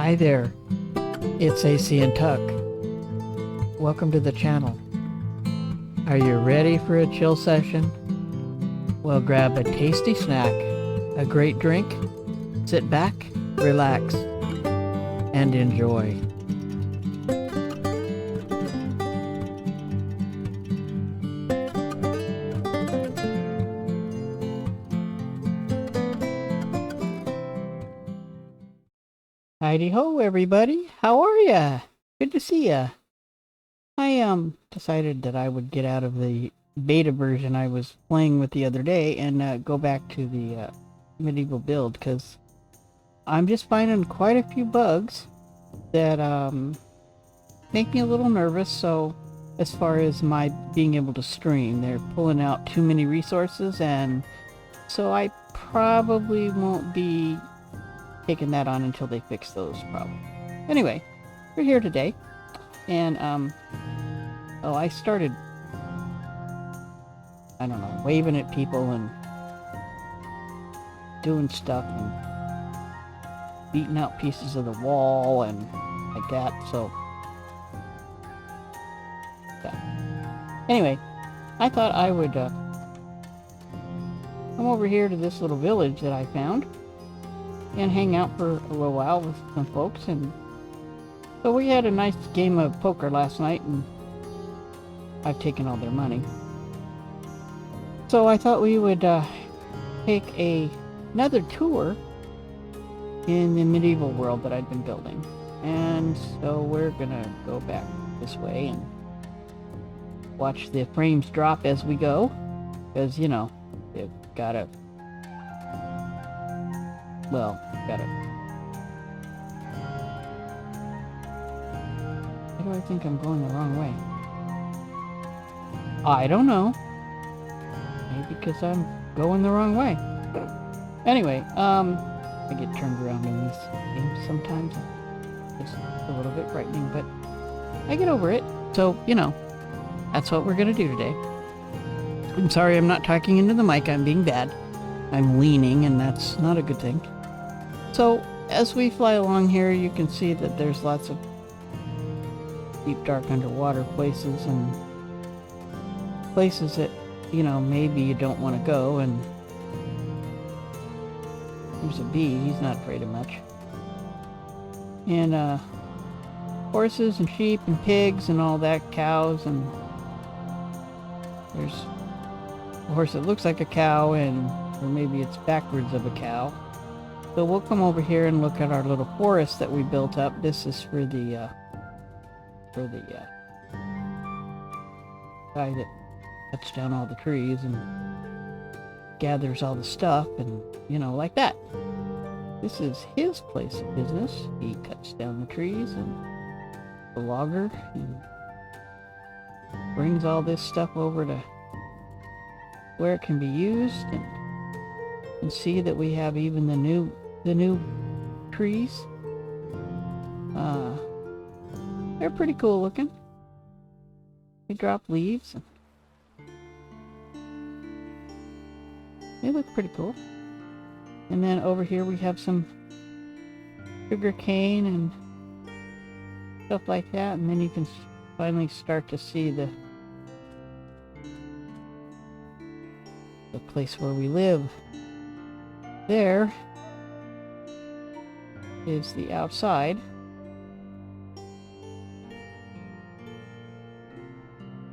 Hi there, it's AC and Tuck. Welcome to the channel. Are you ready for a chill session? Well, grab a tasty snack, a great drink, sit back, relax, and enjoy. Heidi ho, everybody. How are ya? Good to see ya. I decided that I would get out of the beta version I was playing with the other day and go back to the medieval build, because I'm just finding quite a few bugs that make me a little nervous. So as far as my being able to stream, they're pulling out too many resources, and so I probably won't be taking that on until they fix those problems. Anyway, we're here today, and I started, I don't know, waving at people and doing stuff and beating out pieces of the wall and like that. So yeah. Anyway, I thought I would come over here to this little village that I found and hang out for a little while with some folks. And so we had a nice game of poker last night, and I've taken all their money. So I thought we would take another tour in the medieval world that I'd been building. And so we're gonna go back this way and watch the frames drop as we go, because you know, you've gotta Why do I think I'm going the wrong way? I don't know. Maybe because I'm going the wrong way. Anyway, I get turned around in these games sometimes. It's a little bit frightening, but I get over it. So, you know, that's what we're gonna do today. I'm sorry I'm not talking into the mic. I'm being bad. I'm leaning, and that's not a good thing. So, as we fly along here, you can see that there's lots of deep, dark underwater places, and places that, you know, maybe you don't want to go. And there's a bee. He's not afraid of much. And horses and sheep and pigs and all that, cows, and there's a horse that looks like a cow, and or maybe it's backwards of a cow. So we'll come over here and look at our little forest that we built up. This is for the guy that cuts down all the trees and gathers all the stuff, and you know, like that. This is his place of business. He cuts down the trees, and the logger, and brings all this stuff over to where it can be used. And see that we have even the new trees. They're pretty cool looking. They drop leaves, and they look pretty cool. And then over here we have some sugar cane and stuff like that, and then you can finally start to see the place where we live. There is the outside.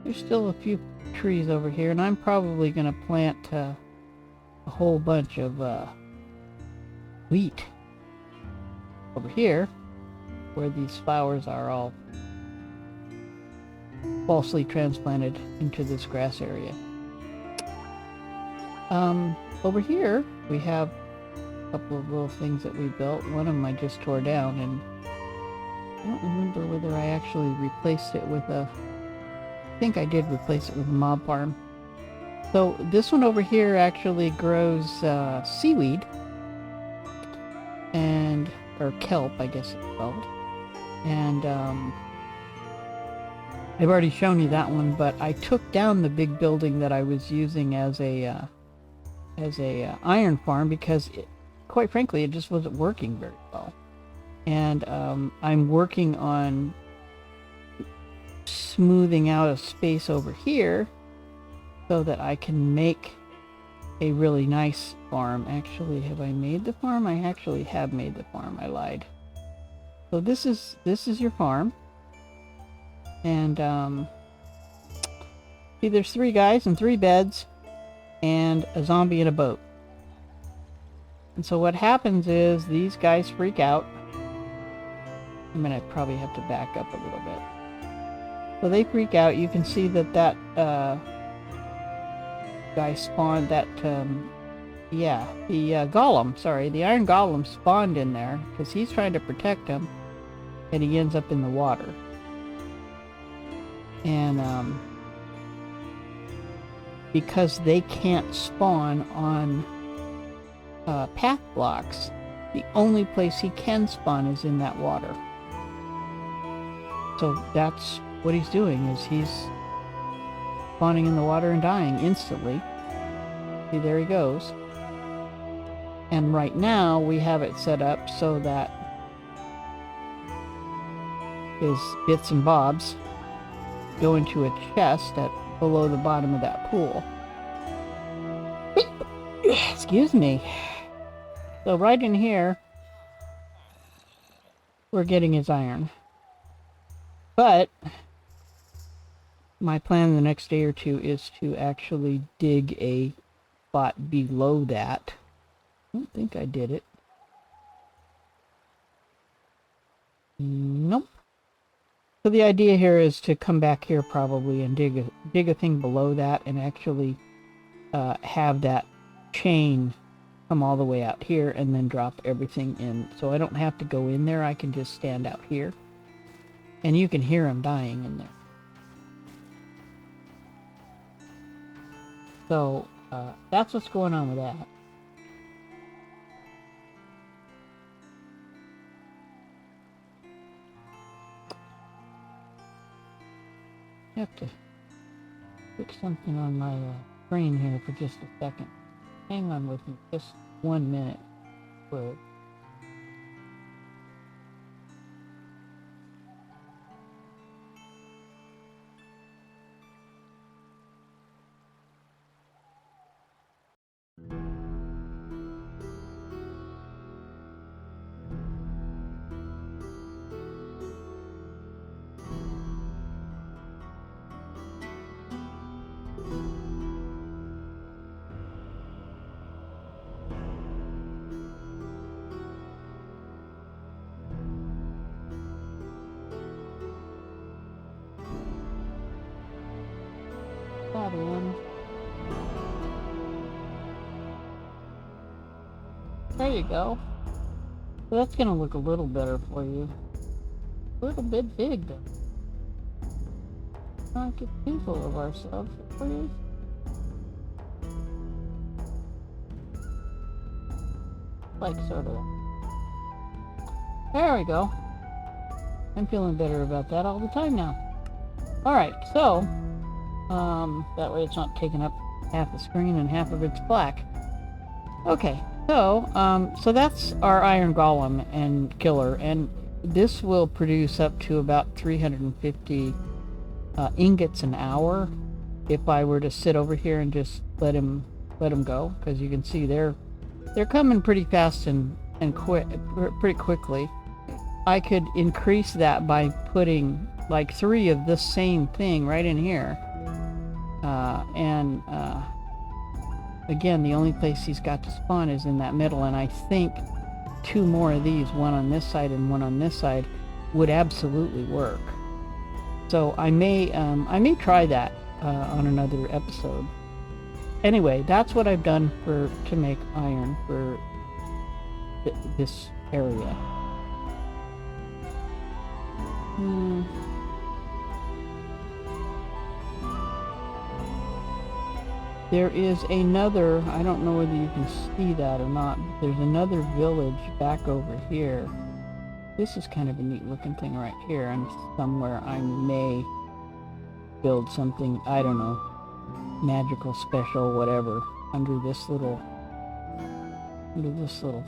There's still a few trees over here, and I'm probably going to plant a whole bunch of wheat over here, where these flowers are all falsely transplanted into this grass area. Over here we have a couple of little things that we built. One of them I just tore down, and I don't remember whether I actually replaced it with I think I did replace it with a mob farm. So this one over here actually grows seaweed, or kelp, I guess it's called. And I've already shown you that one, but I took down the big building that I was using as a iron farm, because quite frankly, it just wasn't working very well. And I'm working on smoothing out a space over here so that I can make a really nice farm. Actually, have I made the farm? I actually have made the farm. I lied. So this is your farm. And see, there's 3 guys and 3 beds and a zombie in a boat. And so what happens is these guys freak out. I mean, I probably have to back up a little bit. So they freak out. You can see that guy spawned that, yeah, the golem, sorry, the iron golem spawned in there because he's trying to protect him, and he ends up in the water. And because they can't spawn on path blocks, the only place he can spawn is in that water. So that's what he's doing, is he's spawning in the water and dying instantly. See, there he goes. And right now we have it set up so that his bits and bobs go into a chest at below the bottom of that pool. Excuse me. So right in here, we're getting his iron. But my plan the next day or two is to actually dig a spot below that. I don't think I did it. Nope. So the idea here is to come back here probably and dig a thing below that and actually have that chain come all the way out here and then drop everything in. So I don't have to go in there. I can just stand out here. And you can hear him dying in there. So that's what's going on with that. I have to fix something on my screen here for just a second. Hang on with me just 1 minute. Word. That in. There you go. So that's gonna look a little better for you. A little bit big though. Not get too full of ourselves, please. Like sort of. There we go. I'm feeling better about that all the time now. Alright, so that way it's not taking up half the screen and half of it's black. Okay, so that's our iron golem and killer, and this will produce up to about 350 ingots an hour if I were to sit over here and just let him go, because you can see they're coming pretty fast and pretty quickly. I could increase that by putting like 3 of this same thing right in here. Again, the only place he's got to spawn is in that middle, and I think 2 more of these, one on this side and one on this side, would absolutely work. So I may try that on another episode. Anyway, that's what I've done to make iron for this area. There is another, I don't know whether you can see that or not, but there's another village back over here. This is kind of a neat looking thing right here, and somewhere I may build something, I don't know, magical, special, whatever, under this little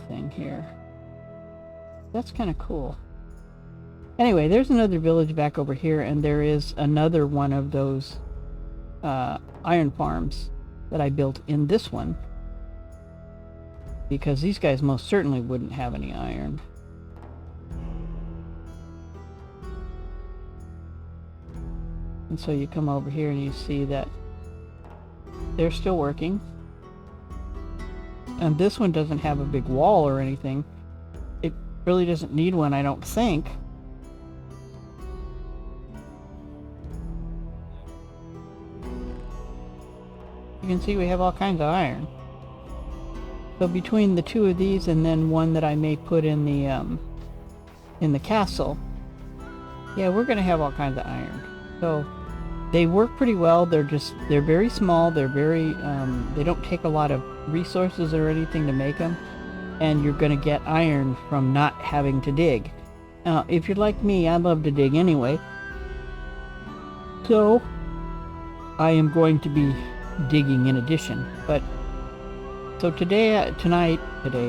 thing here. That's kind of cool. Anyway, there's another village back over here, and there is another one of those iron farms that I built in this one, because these guys most certainly wouldn't have any iron. And so you come over here and you see that they're still working. And this one doesn't have a big wall or anything. It really doesn't need one, I don't think. You can see we have all kinds of iron. So between the two of these and then one that I may put in the castle, yeah, we're gonna have all kinds of iron. So they work pretty well. They're very small. They're very they don't take a lot of resources or anything to make them, and you're gonna get iron from not having to dig. Now, if you're like me, I love to dig anyway, so I am going to be digging in addition. But so today, whatever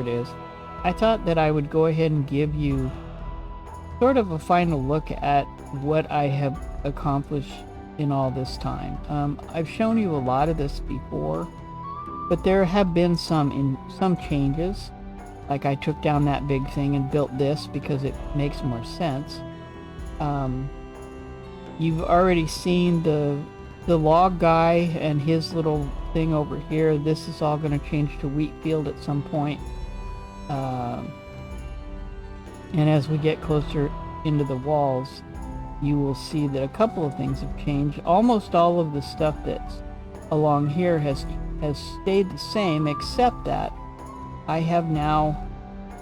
it is, I thought that I would go ahead and give you sort of a final look at what I have accomplished in all this time. I've shown you a lot of this before, but there have been some changes. Like I took down that big thing and built this because it makes more sense. You've already seen the log guy and his little thing over here. This is all going to change to wheat field at some point. And as we get closer into the walls, you will see that a couple of things have changed. Almost all of the stuff that's along here has stayed the same, except that I have now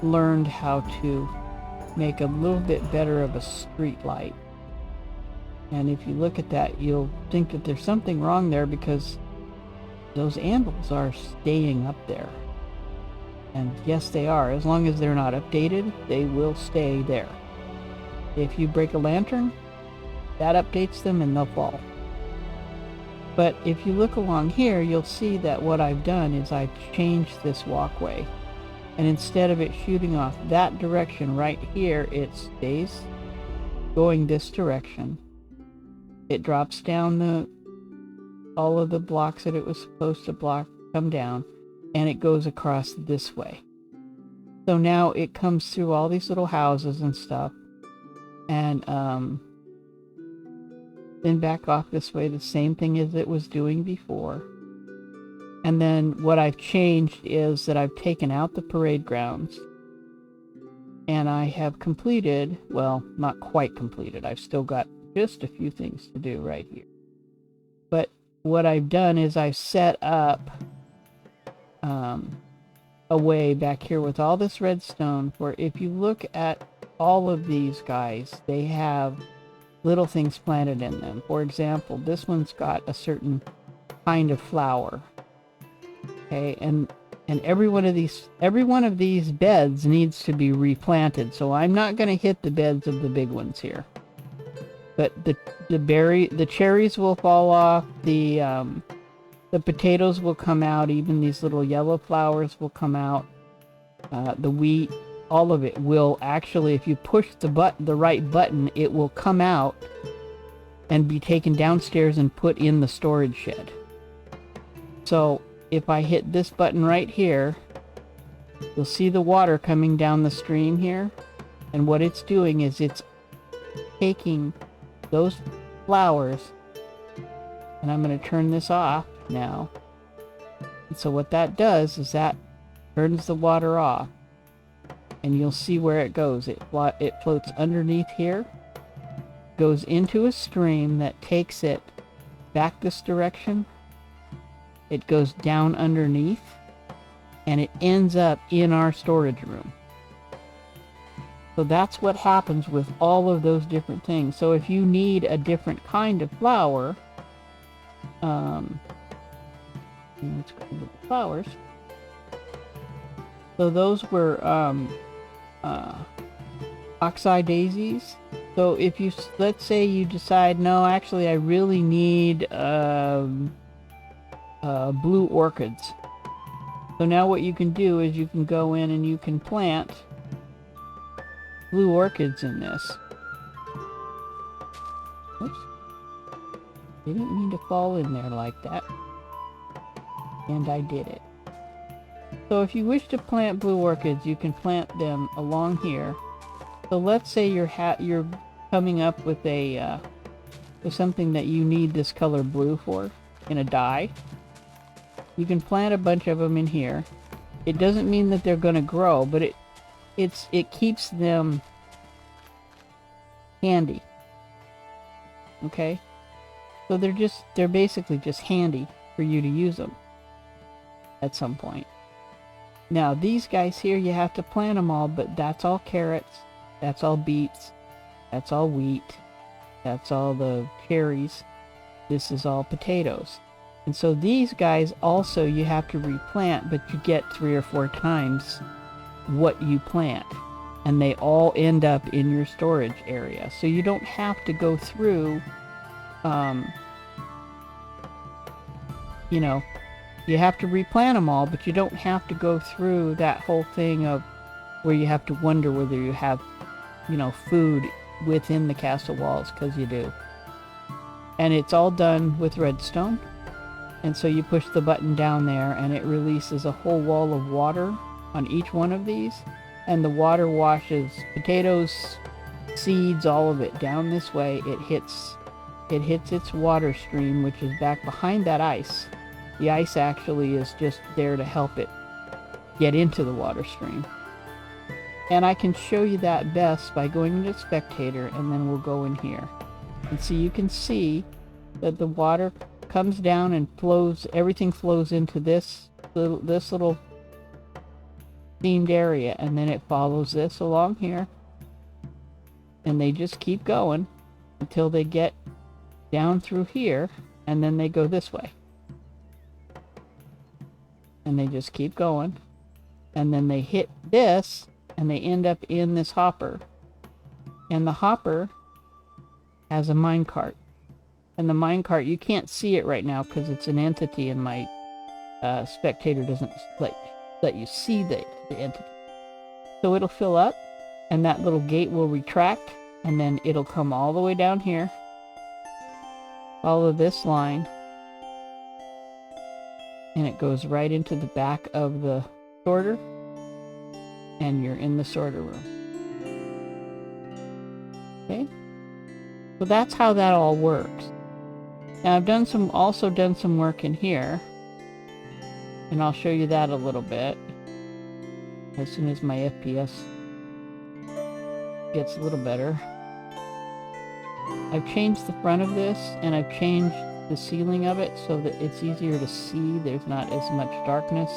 learned how to make a little bit better of a street light. And if you look at that, you'll think that there's something wrong there, because those anvils are staying up there. And yes, they are. As long as they're not updated, they will stay there. If you break a lantern, that updates them and they'll fall. But if you look along here, you'll see that what I've done is I've changed this walkway. And instead of it shooting off that direction right here, it stays going this direction. It drops down all of the blocks that it was supposed to come down, and it goes across this way. So now it comes through all these little houses and stuff, and then back off this way, the same thing as it was doing before. And then what I've changed is that I've taken out the parade grounds, and I have completed, well, not quite completed, I've still got just a few things to do right here. But what I've done is I've set up a way back here with all this redstone, where if you look at all of these guys, they have little things planted in them. For example, this one's got a certain kind of flower. Okay, and every one of these beds needs to be replanted. So I'm not going to hit the beds of the big ones here. But the cherries will fall off, the potatoes will come out, even these little yellow flowers will come out, the wheat, all of it will actually, if you push the right button, it will come out and be taken downstairs and put in the storage shed. So if I hit this button right here, you'll see the water coming down the stream here, and what it's doing is it's taking those flowers, and I'm going to turn this off now. And so what that does is that turns the water off, and you'll see where it goes. It floats underneath here, goes into a stream that takes it back this direction. It goes down underneath, and it ends up in our storage room. So that's what happens with all of those different things. So if you need a different kind of flower, let's go to the flowers. So those were oxeye daisies. So if you, let's say you decide, no, actually I really need blue orchids. So now what you can do is you can go in and you can plant blue orchids in this. Oops. Didn't mean to fall in there like that. And I did it. So if you wish to plant blue orchids, you can plant them along here. So let's say you're coming up with a with something that you need this color blue for in a dye. You can plant a bunch of them in here. It doesn't mean that they're going to grow, but it keeps them handy. Okay? So they're basically just handy for you to use them at some point. Now these guys here, you have to plant them all, but that's all carrots, that's all beets, that's all wheat, that's all the cherries, this is all potatoes. And so these guys also you have to replant, but you get 3 or 4 times what you plant. And they all end up in your storage area. So you don't have to go through, you know, you have to replant them all, but you don't have to go through that whole thing of where you have to wonder whether you have, you know, food within the castle walls, because you do. And it's all done with redstone. And so you push the button down there and it releases a whole wall of water on each one of these. And the water washes potatoes, seeds, all of it down this way. It hits its water stream, which is back behind that ice. The ice actually is just there to help it get into the water stream. And I can show you that best by going into Spectator, and then we'll go in here. And so you can see that the water comes down and flows, everything flows into this little themed area, and then it follows this along here, and they just keep going until they get down through here, and then they go this way, and they just keep going, and then they hit this and they end up in this hopper, and the hopper has a minecart. And the minecart, you can't see it right now because it's an entity, and my Spectator doesn't let you see the entity. So it'll fill up, and that little gate will retract, and then it'll come all the way down here, follow this line, and it goes right into the back of the sorter, and you're in the sorter room. Okay? So that's how that all works. Now I've also done some work in here, and I'll show you that a little bit as soon as my FPS gets a little better. I've changed the front of this, and I've changed the ceiling of it so that it's easier to see. There's not as much darkness.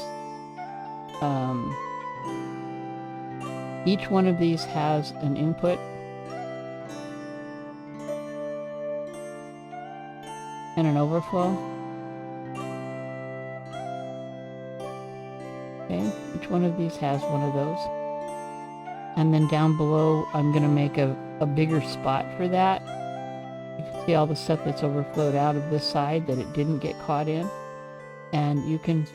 Each one of these has an input. And an overflow. Okay, each one of these has one of those. And then down below, I'm going to make a bigger spot for that. You can see all the stuff that's overflowed out of this side that it didn't get caught in. And you can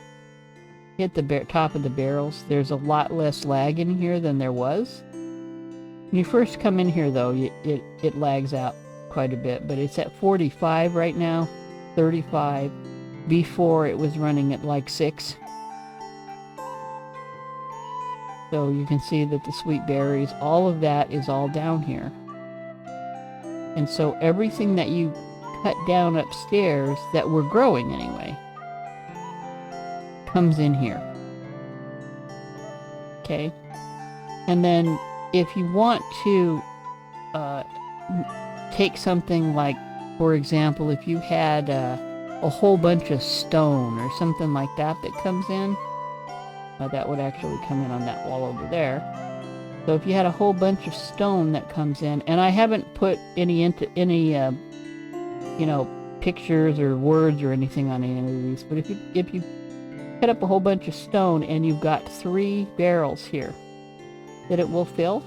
hit the top of the barrels. There's a lot less lag in here than there was. When you first come in here, though, it lags out quite a bit, but it's at 45 right now, 35. Before it was running at like 6. So you can see that the sweet berries, all of that is all down here. And so everything that you cut down upstairs that we're growing anyway comes in here. Okay? And then if you want to take something like, for example, if you had a whole bunch of stone or something like that comes in, that would actually come in on that wall over there. So if you had a whole bunch of stone that comes in, and I haven't put any pictures or words or anything on any of these, but if you cut up a whole bunch of stone and you've got 3 barrels here that it will fill,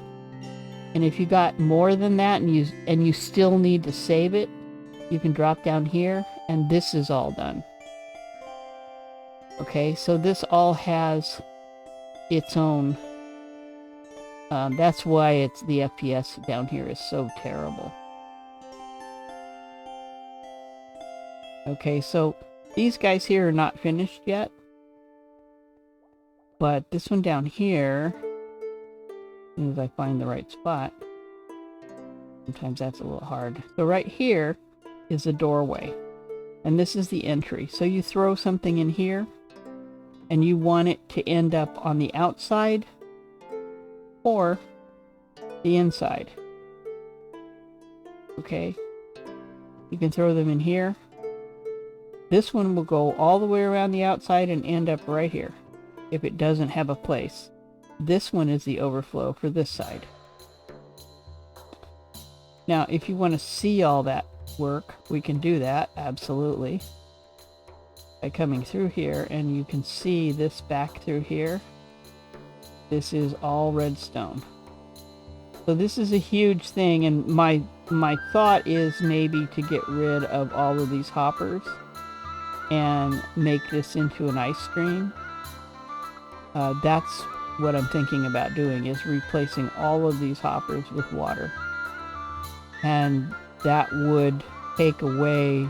and if you got more than that and you still need to save it, you can drop down here, and this is all done. Okay, so this all has its own, that's why it's the FPS down here is so terrible. Okay, so these guys here are not finished yet, but this one down here, as soon as I find the right spot, sometimes that's a little hard. So right here is a doorway, and this is the entry. So you throw something in here, and you want it to end up on the outside or the inside. Okay, you can throw them in here. This one will go all the way around the outside and end up right here if it doesn't have a place. This one is the overflow for this side. Now, if you want to see all that work, we can do that, absolutely. By coming through here, and you can see this back through here. This is all redstone. So this is a huge thing, and my thought is maybe to get rid of all of these hoppers and make this into an ice stream. That's what I'm thinking about doing, is replacing all of these hoppers with water. And that would take away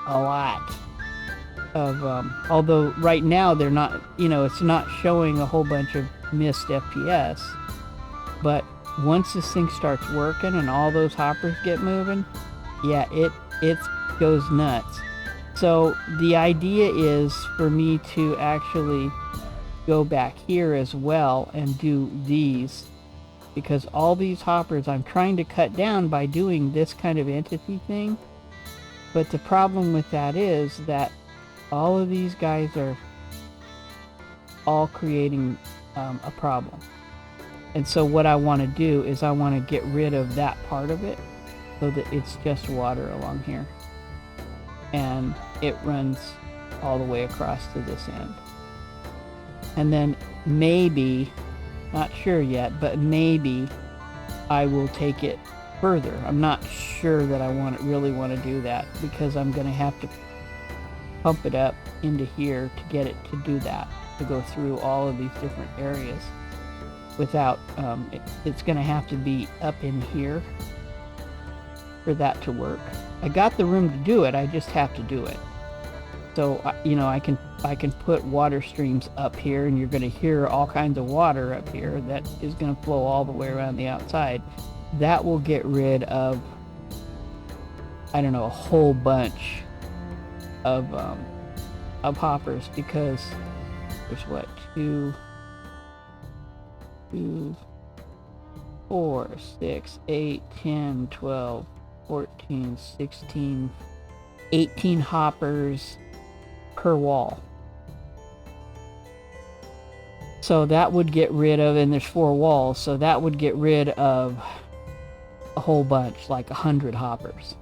a lot of, although right now they're not, it's not showing a whole bunch of missed FPS, but once this thing starts working and all those hoppers get moving, yeah, it goes nuts. So the idea is for me to actually go back here as well and do these, because all these hoppers I'm trying to cut down by doing this kind of entity thing. But the problem with that is that all of these guys are all creating a problem. And so what I want to do is I want to get rid of that part of it so that it's just water along here. And it runs all the way across to this end. And then maybe, not sure yet, but maybe I will take it further. I'm not sure that I really want to do that, because I'm going to have to pump it up into here to get it to do that, to go through all of these different areas without, it's going to have to be up in here for that to work. I got the room to do it, I just have to do it. So, I can put water streams up here, and you're going to hear all kinds of water up here that is going to flow all the way around the outside. That will get rid of, I don't know, a whole bunch of hoppers, because there's what, 2, 4, 6, 8, 10, 12, 14, 16, 18 hoppers per wall. So that would get rid of, and there's 4 walls, so that would get rid of a whole bunch, like 100 hoppers.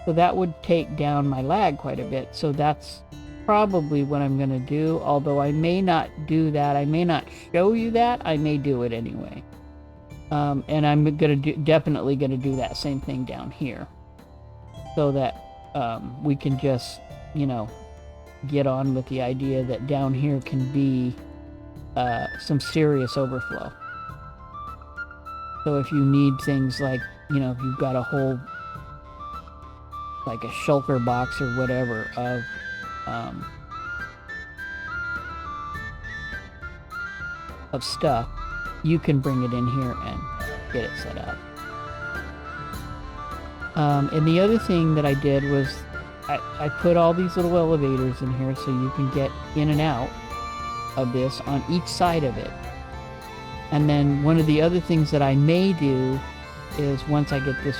So that would take down my lag quite a bit. So that's probably what I'm going to do, although I may not do that. I may not show you that. I may do it anyway. And I'm definitely going to do that same thing down here, so that we can just, get on with the idea that down here can be some serious overflow. So if you need things like, if you've got a whole, like a shulker box or whatever of stuff, you can bring it in here and get it set up. And the other thing that I did was I put all these little elevators in here so you can get in and out of this on each side of it. And then one of the other things that I may do is, once I get this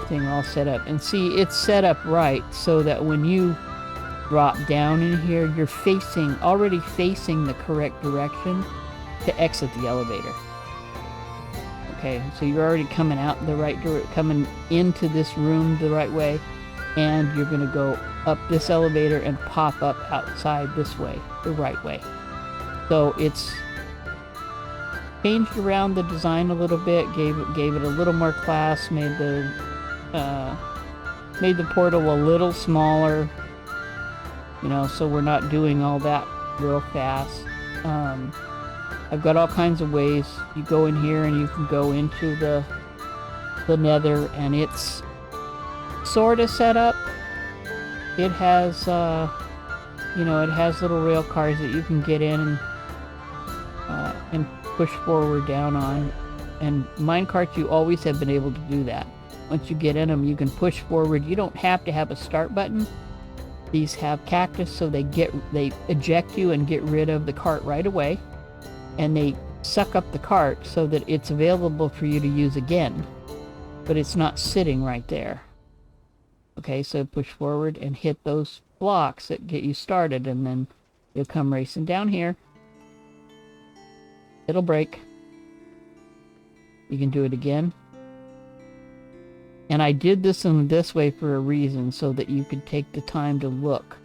thing all set up, and see, it's set up right so that when you drop down in here, you're already facing the correct direction to exit the elevator. Okay, so you're already coming out the right direction, coming into this room the right way, and you're going to go up this elevator and pop up outside this way, the right way. So it's changed around the design a little bit, gave it a little more class, made the portal a little smaller, You know, so we're not doing all that real fast. I've got all kinds of ways. You go in here and you can go into the nether, and it's sort of set up. It has, you know, it has little rail cars that you can get in and push forward down on. And minecarts, you always have been able to do that. Once you get in them, you can push forward. You don't have to have a start button. These have cactus, so they eject you and get rid of the cart right away. And they suck up the cart so that it's available for you to use again. But it's not sitting right there. Okay, so push forward and hit those blocks that get you started, and then you'll come racing down here. It'll break. You can do it again. And I did this in this way for a reason, so that you could take the time to look.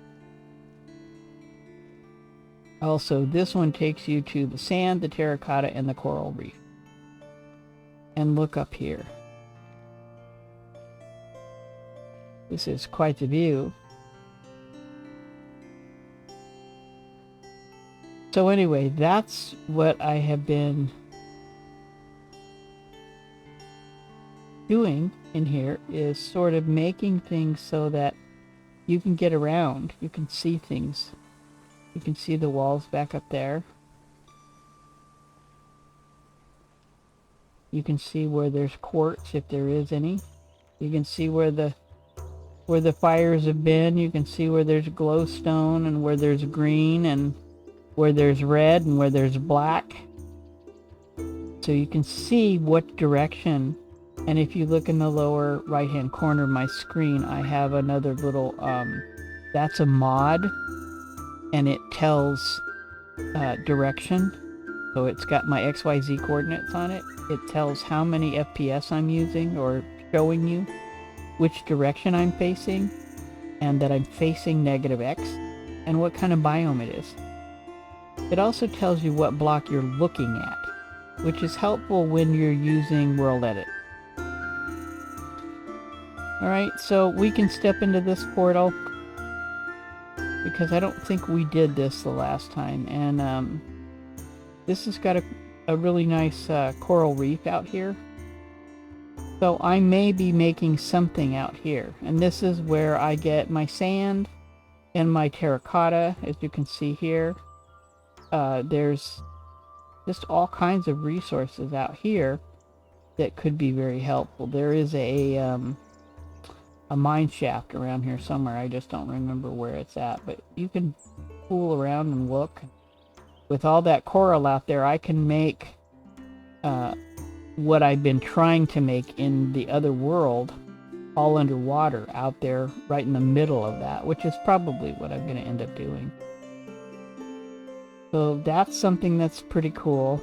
Also, this one takes you to the sand, the terracotta, and the coral reef. And look up here. This is quite the view. So anyway, that's what I have been doing in here, is sort of making things so that you can get around. You can see things. You can see the walls back up there. You can see where there's quartz, if there is any. You can see where the fires have been. You can see where there's glowstone, and where there's green, and where there's red, and where there's black. So you can see what direction. And if you look in the lower right hand corner of my screen, I have another little that's a mod, and it tells direction. So it's got my XYZ coordinates on it. It tells how many FPS I'm using, or showing you which direction I'm facing, and that I'm facing -X, and what kind of biome it is. It also tells you what block you're looking at, which is helpful when you're using World Edit. Alright, so we can step into this portal, because I don't think we did this the last time, and this has got a really nice coral reef out here. So I may be making something out here, and this is where I get my sand and my terracotta, as you can see here. There's just all kinds of resources out here that could be very helpful. There is a mine shaft around here somewhere. I just don't remember where it's at, but you can fool around and look. With all that coral out there, I can make what I've been trying to make in the other world, all underwater out there, right in the middle of that, which is probably what I'm going to end up doing. So that's something that's pretty cool.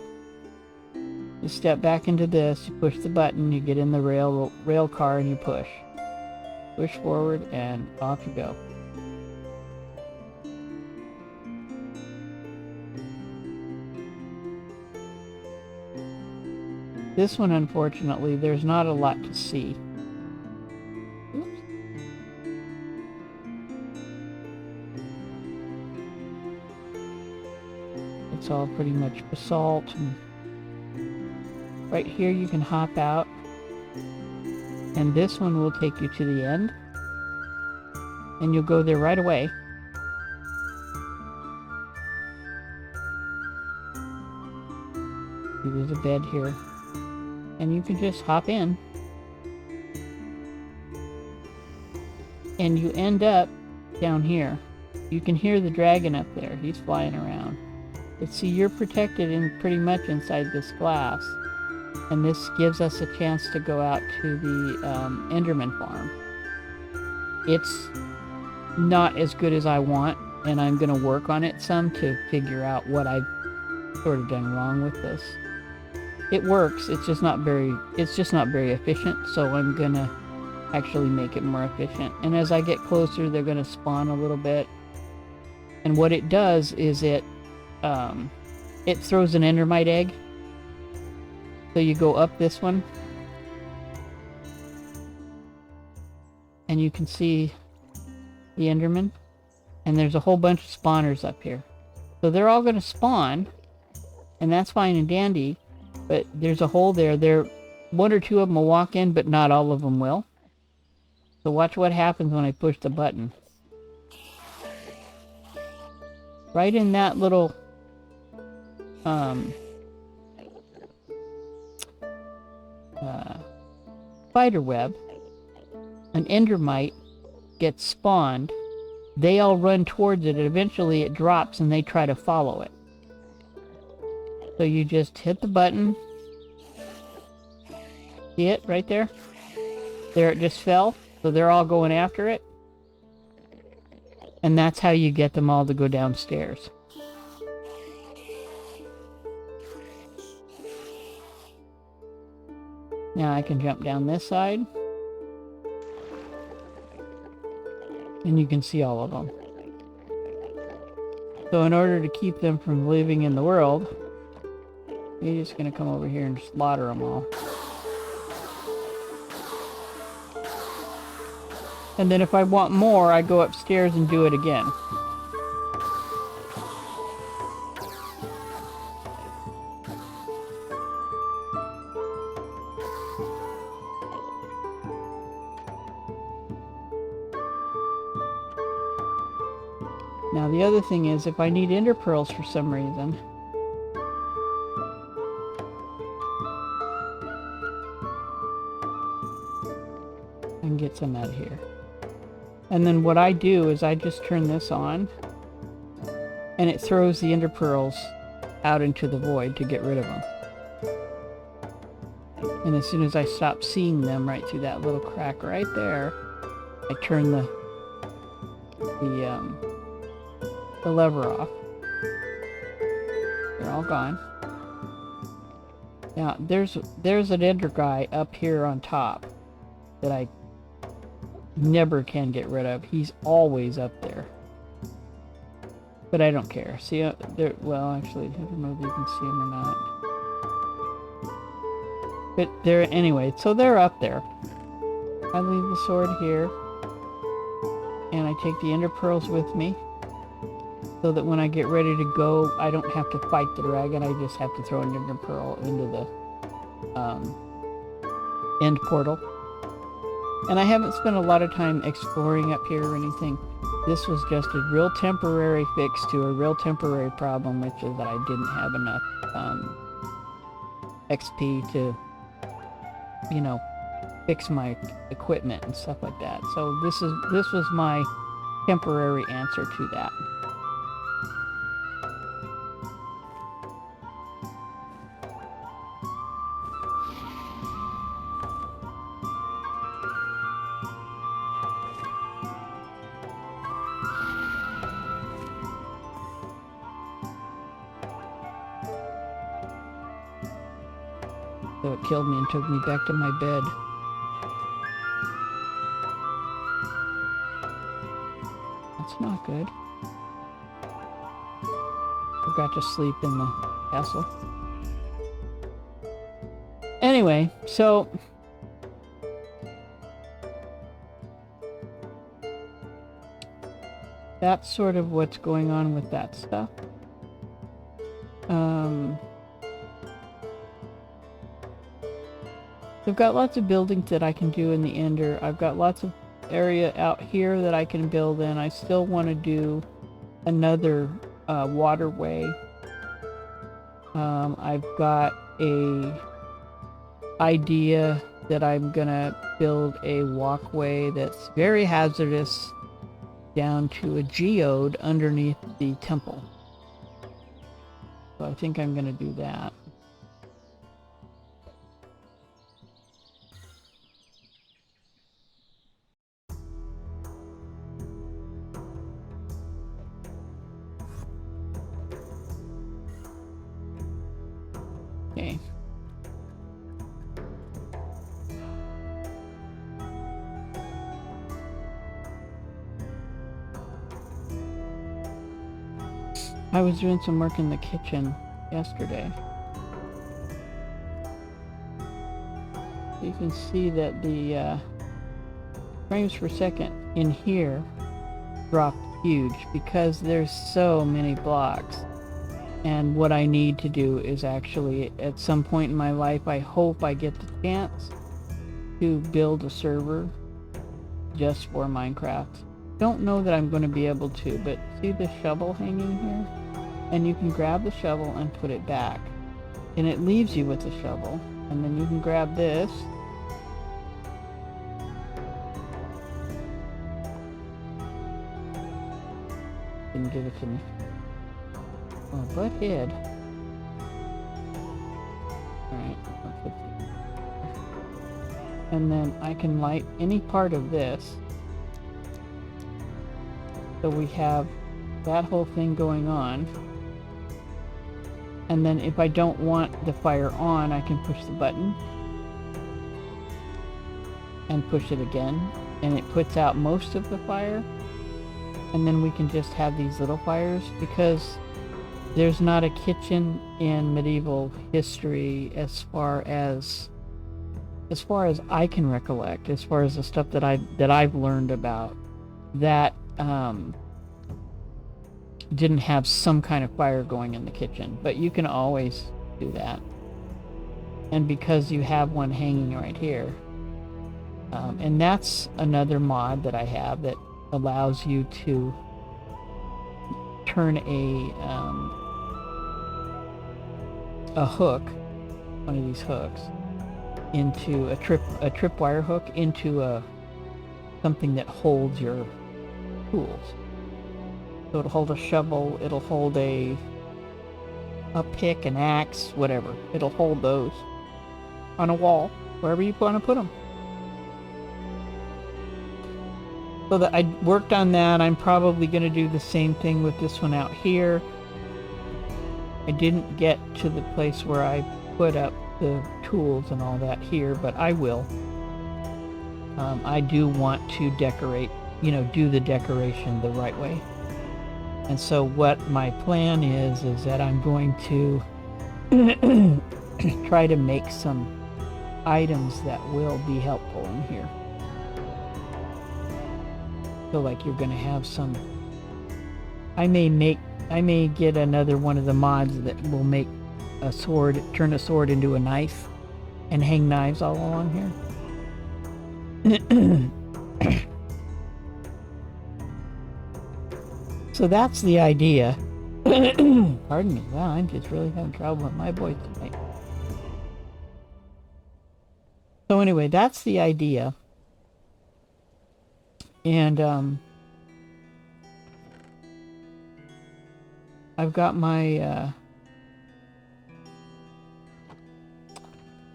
You step back into this, you push the button, you get in the rail car, and you push. Push forward, and off you go. This one, unfortunately, there's not a lot to see. Oops. It's all pretty much basalt. And right here you can hop out. And this one will take you to the end. And you'll go there right away. There's a bed here. And you can just hop in. And you end up down here. You can hear the dragon up there. He's flying around. But see, you're protected in pretty much inside this glass. And this gives us a chance to go out to the Enderman farm. It's not as good as I want, and I'm going to work on it some to figure out what I've sort of done wrong with this. It works, it's just not very efficient, so I'm going to actually make it more efficient. And as I get closer, they're going to spawn a little bit. And what it does is it throws an endermite egg. So you go up this one, and you can see the Enderman. And there's a whole bunch of spawners up here. So they're all going to spawn, and that's fine and dandy, but there's a hole there. One or two of them will walk in, but not all of them will. So watch what happens when I push the button. Right in that little spider web, an endermite gets spawned. They all run towards it, and eventually it drops and they try to follow it. So you just hit the button. See it right there? There, it just fell. So they're all going after it. And that's how you get them all to go downstairs. Now I can jump down this side. And you can see all of them. So in order to keep them from living in the world, you're just going to come over here and slaughter them all. And then if I want more, I go upstairs and do it again. Now the other thing is, if I need ender pearls for some reason, I can get some out of here. And then what I do is I just turn this on, and it throws the ender pearls out into the void to get rid of them. And as soon as I stop seeing them right through that little crack right there, I turn the lever off. They're all gone. Now there's an ender guy up here on top that I never can get rid of. He's always up there. But I don't care. See, there. Well, actually, I don't know if you can see him or not. But they're anyway. So they're up there. I leave the sword here, and I take the ender pearls with me, so that when I get ready to go, I don't have to fight the dragon. I just have to throw an ender pearl into the end portal. And I haven't spent a lot of time exploring up here or anything. This was just a real temporary fix to a real temporary problem, which is that I didn't have enough XP to, you know, fix my equipment and stuff like that. So this was my temporary answer to that. So it killed me and took me back to my bed. That's not good. Forgot to sleep in the castle. Anyway, so that's sort of what's going on with that stuff. I've got lots of buildings that I can do in the Ender. I've got lots of area out here that I can build in. I still want to do another waterway. I've got a idea that I'm gonna build a walkway that's very hazardous down to a geode underneath the temple. So I think I'm gonna do that. Okay. I was doing some work in the kitchen yesterday. You can see that the frames per second in here dropped huge because there's so many blocks. And what I need to do is actually, at some point in my life, I hope I get the chance to build a server just for Minecraft. Don't know that I'm going to be able to, but see the shovel hanging here? And you can grab the shovel and put it back. And it leaves you with the shovel. And then you can grab this. Didn't give it to me. Oh, butthead. Alright, let's see. And then I can light any part of this. So we have that whole thing going on. And then if I don't want the fire on, I can push the button. And push it again. And it puts out most of the fire. And then we can just have these little fires, because there's not a kitchen in medieval history as far as I can recollect, as far as the stuff that I've learned about, that didn't have some kind of fire going in the kitchen. But you can always do that. And because you have one hanging right here, and that's another mod that I have that allows you to turn a hook, one of these hooks, into a tripwire hook into something that holds your tools. So it'll hold a shovel, it'll hold a pick, an axe, whatever. It'll hold those on a wall, wherever you want to put them. So that I worked on that. I'm probably going to do the same thing with this one out here. I didn't get to the place where I put up the tools and all that here, but I will. I do want to decorate, do the decoration the right way. And so what my plan is that I'm going to try to make some items that will be helpful in here. So like you're going to have some, I may get another one of the mods that will make a sword, turn a sword into a knife, and hang knives all along here. So that's the idea. Pardon me. Wow, I'm just really having trouble with my voice tonight. So anyway, that's the idea. And I've got my I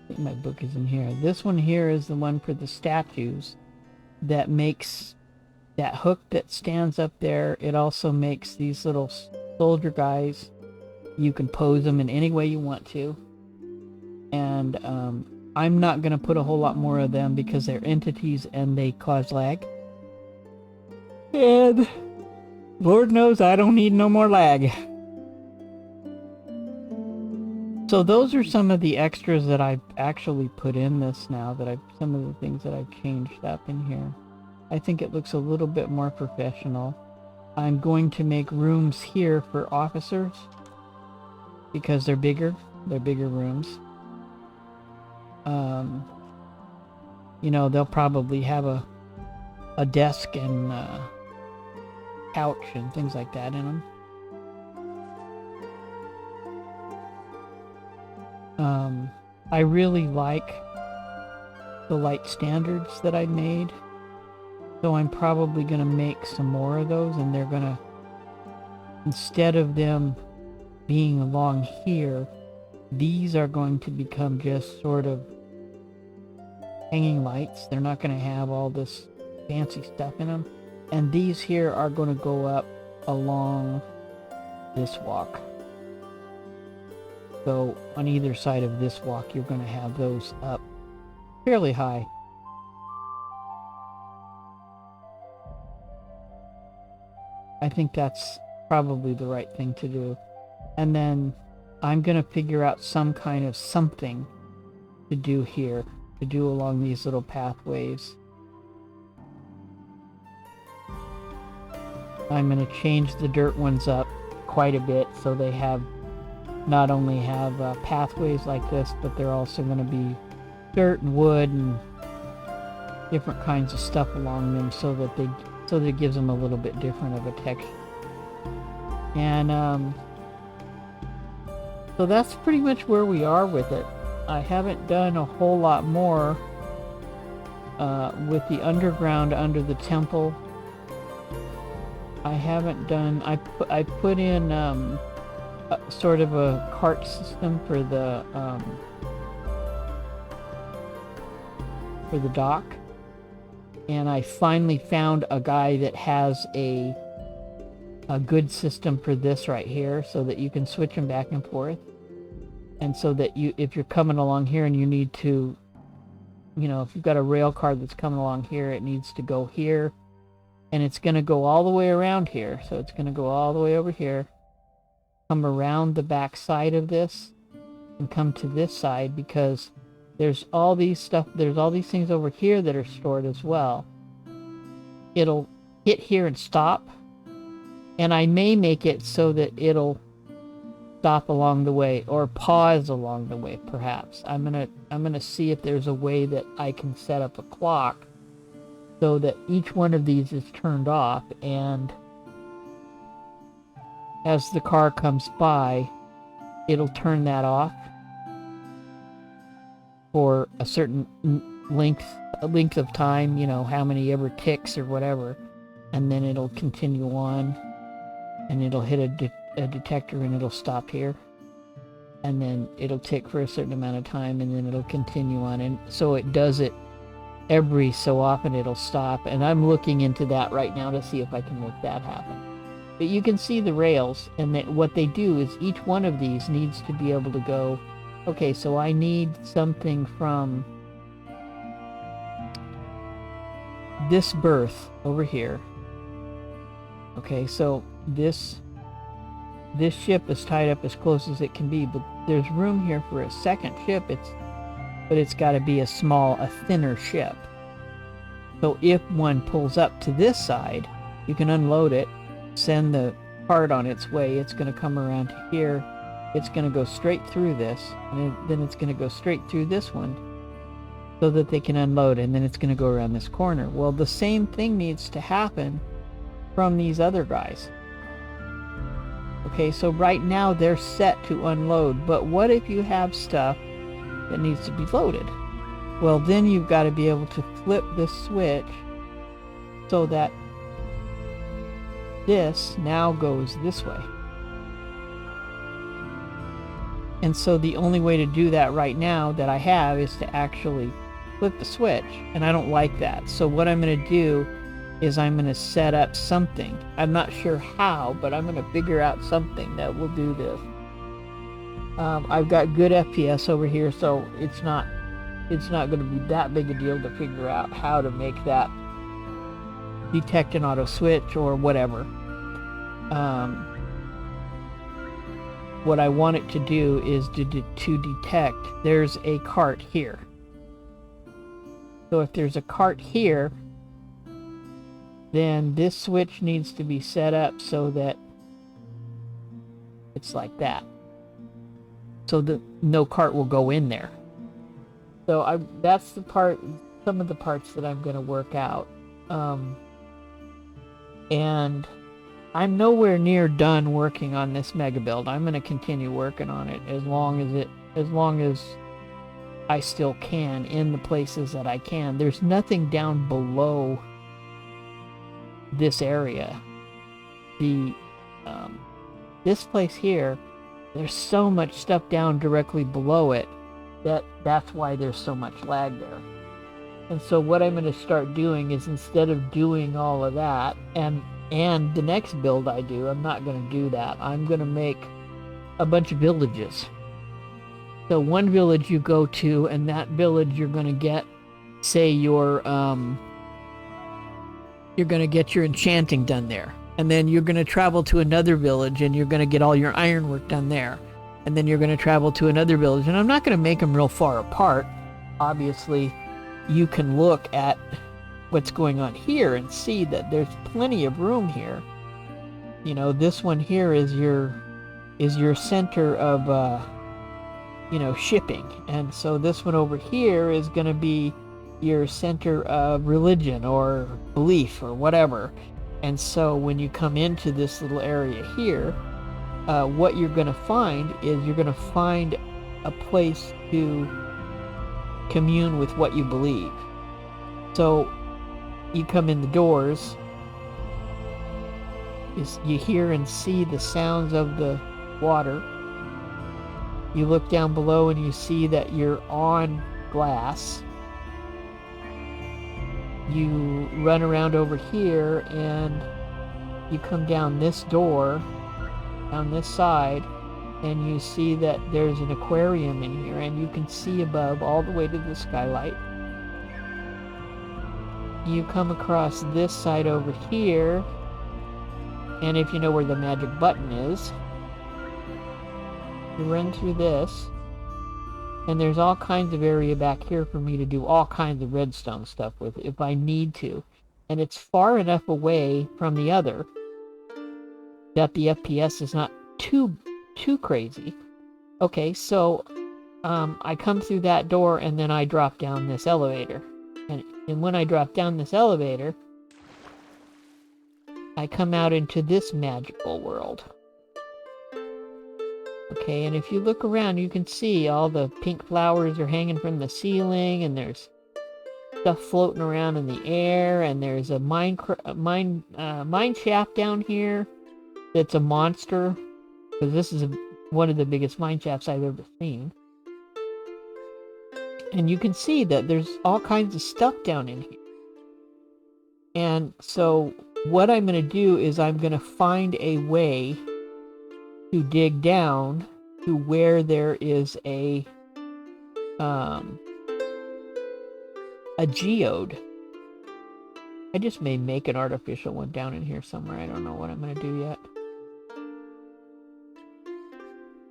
think my book is in here. This one here is the one for the statues that makes that hook that stands up there. It also makes these little soldier guys. You can pose them in any way you want to. And I'm not going to put a whole lot more of them because they're entities and they cause lag. And Lord knows I don't need no more lag. So those are some of the extras that I've actually put in this now, some of the things that I've changed up in here. I think it looks a little bit more professional. I'm going to make rooms here for officers because they're bigger rooms. They'll probably have a desk and couch and things like that in them. I really like the light standards that I made, so I'm probably going to make some more of those, and they're going to, instead of them being along here, these are going to become just sort of hanging lights. They're not going to have all this fancy stuff in them. And these here are going to go up along this walk. So on either side of this walk, you're going to have those up fairly high. I think that's probably the right thing to do. And then I'm going to figure out some kind of something to do here, to do along these little pathways. I'm going to change the dirt ones up quite a bit so they have not only have pathways like this, but they're also going to be dirt and wood and different kinds of stuff along them so that it gives them a little bit different of a texture. And so that's pretty much where we are with it. I haven't done a whole lot more with the underground under the temple. I haven't done. I put in sort of a cart system for the dock, and I finally found a guy that has a good system for this right here, so that you can switch them back and forth, and so that if you're coming along here and you need to, if you've got a rail car that's coming along here, it needs to go here, and it's going to go all the way around here. So it's going to go all the way over here, come around the back side of this, and come to this side, because there's all these things over here that are stored as well. It'll hit here and stop, and I may make it so that it'll stop along the way or pause along the way, perhaps. I'm gonna see if there's a way that I can set up a clock so that each one of these is turned off, and as the car comes by, it'll turn that off for a certain length of time, how many ever ticks or whatever, and then it'll continue on, and it'll hit a detector and it'll stop here, and then it'll tick for a certain amount of time, and then it'll continue on, and so it does it every so often. It'll stop, and I'm looking into that right now to see if I can make that happen. But you can see the rails, and what they do is each one of these needs to be able to go, okay, so I need something from this berth over here. Okay, so this ship is tied up as close as it can be, but there's room here for a second ship. But it's got to be a thinner ship. So if one pulls up to this side, you can unload it, send the cart on its way. It's going to come around to here. It's going to go straight through this, and then it's going to go straight through this one so that they can unload, and then it's going to go around this corner. Well, the same thing needs to happen from these other guys. Okay, so right now they're set to unload, but what if you have stuff that needs to be loaded? Well, then you've got to be able to flip this switch so that this now goes this way. And so the only way to do that right now that I have is to actually flip the switch, and I don't like that. So what I'm going to do is I'm going to set up something. I'm not sure how, but I'm going to figure out something that will do this. I've got good FPS over here, so it's not going to be that big a deal to figure out how to make that detect an auto switch or whatever. What I want it to do is to detect there's a cart here. So if there's a cart here, then this switch needs to be set up so that it's like that, so that no cart will go in there. So that's the part, some of the parts that I'm going to work out, and I'm nowhere near done working on this mega build. I'm going to continue working on it as long as I still can in the places that I can. There's nothing down below this area. This place here, there's so much stuff down directly below it that's why there's so much lag there. And so what I'm going to start doing is, instead of doing all of that, and the next build I do, I'm not going to do that. I'm going to make a bunch of villages. So one village you go to, and that village you're going to get, say, you're going to get your enchanting done there. And then you're going to travel to another village, and you're going to get all your ironwork done there. And then you're going to travel to another village. And I'm not going to make them real far apart. Obviously, you can look at what's going on here and see that there's plenty of room here You know, this one here is your center of you know, shipping, and so this one over here is going to be your center of religion or belief or whatever. And so when you come into this little area here, what you're going to find is you're going to find a place to commune with what you believe. So you come in the doors, you hear and see the sounds of the water. You look down below and you see that you're on glass. You run around over here and you come down this door, down this side, and you see that there's an aquarium in here, and you can see above all the way to the skylight. You come across this side over here, and if you know where the magic button is, you run through this, and there's all kinds of area back here for me to do all kinds of redstone stuff with if I need to. And it's far enough away from the other that the FPS is not too crazy. Okay, so I come through that door and then I drop down this elevator. And when I drop down this elevator, I come out into this magical world. Okay, and if you look around, you can see all the pink flowers are hanging from the ceiling, and there's stuff floating around in the air, and there's a mine shaft down here that's a monster, because this is one of the biggest mine shafts I've ever seen. And you can see that there's all kinds of stuff down in here. And so what I'm going to do is I'm going to find a way to dig down to where there is a geode. I just may make an artificial one down in here somewhere. I don't know what I'm going to do yet.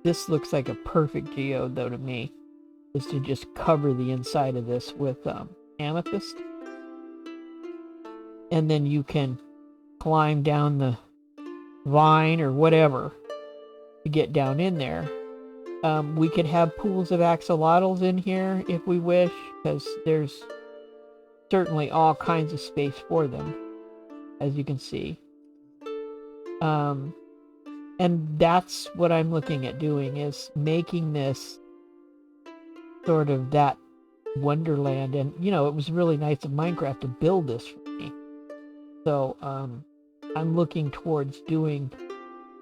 This looks like a perfect geode, though, to me, is to just cover the inside of this with amethyst. And then you can climb down the vine or whatever to get down in there. We could have pools of axolotls in here if we wish, because there's certainly all kinds of space for them, as you can see. And that's what I'm looking at doing, is making this sort of that wonderland. And, you know, it was really nice of Minecraft to build this for me. So, I'm looking towards doing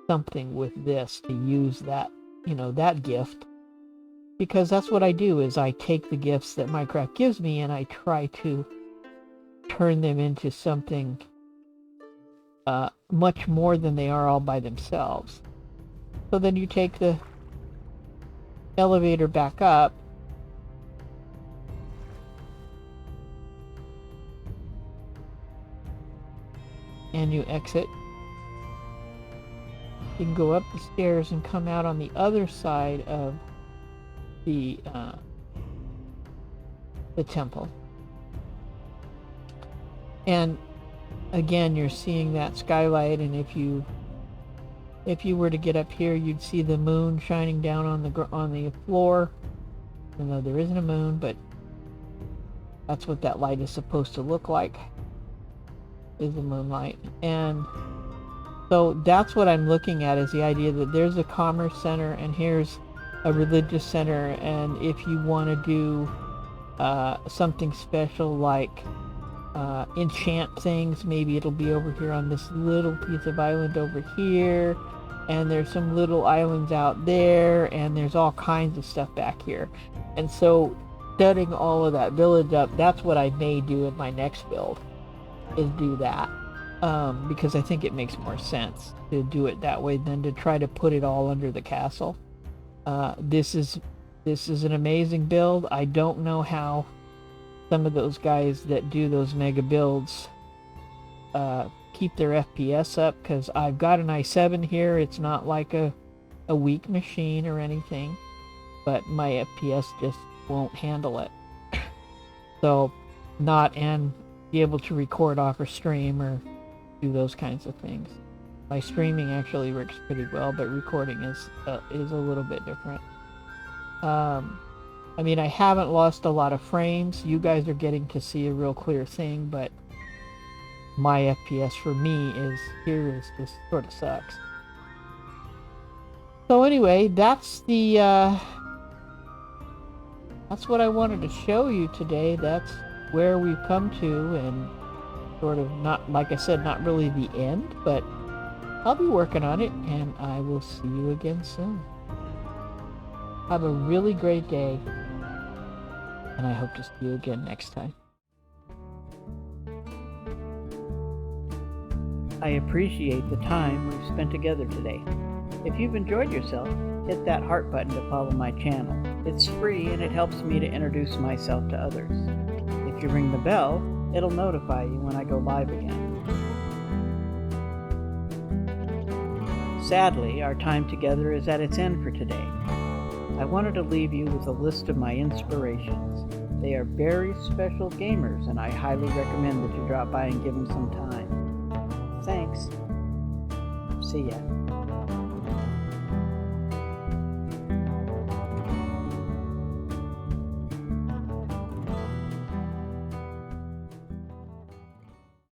something with this to use that, you know, that gift, because that's what I do, is I take the gifts that Minecraft gives me and I try to turn them into something much more than they are all by themselves. So then you take the elevator back up, and you exit. You can go up the stairs and come out on the other side of the temple. And again, you're seeing that skylight, and if you were to get up here, you'd see the moon shining down on the floor. Even though there isn't a moon, but that's what that light is supposed to look like, is the moonlight. And so that's what I'm looking at, is the idea that there's a commerce center and here's a religious center, and if you want to do something special like enchant things, maybe it'll be over here on this little piece of island over here, and there's some little islands out there, and there's all kinds of stuff back here. And so setting all of that village up, that's what I may do in my next build, is do that. Because I think it makes more sense to do it that way than to try to put it all under the castle. This is an amazing build. I don't know how some of those guys that do those mega builds keep their FPS up, because I've got an i7 here. It's not like a weak machine or anything, but my FPS just won't handle it. So not and be able to record off or stream or do those kinds of things. My streaming actually works pretty well, but recording is a little bit different. I mean, I haven't lost a lot of frames. You guys are getting to see a real clear thing, but my FPS for me is just sort of sucks. So anyway, that's what I wanted to show you today. That's where we've come to, and sort of, not, like I said, not really the end, but I'll be working on it, and I will see you again soon. Have a really great day, and I hope to see you again next time. I appreciate the time we've spent together today. If you've enjoyed yourself, hit that heart button to follow my channel. It's free and it helps me to introduce myself to others. If you ring the bell, it'll notify you when I go live again. Sadly, our time together is at its end for today. I wanted to leave you with a list of my inspirations. They are very special gamers, and I highly recommend that you drop by and give them some time. Thanks. See ya.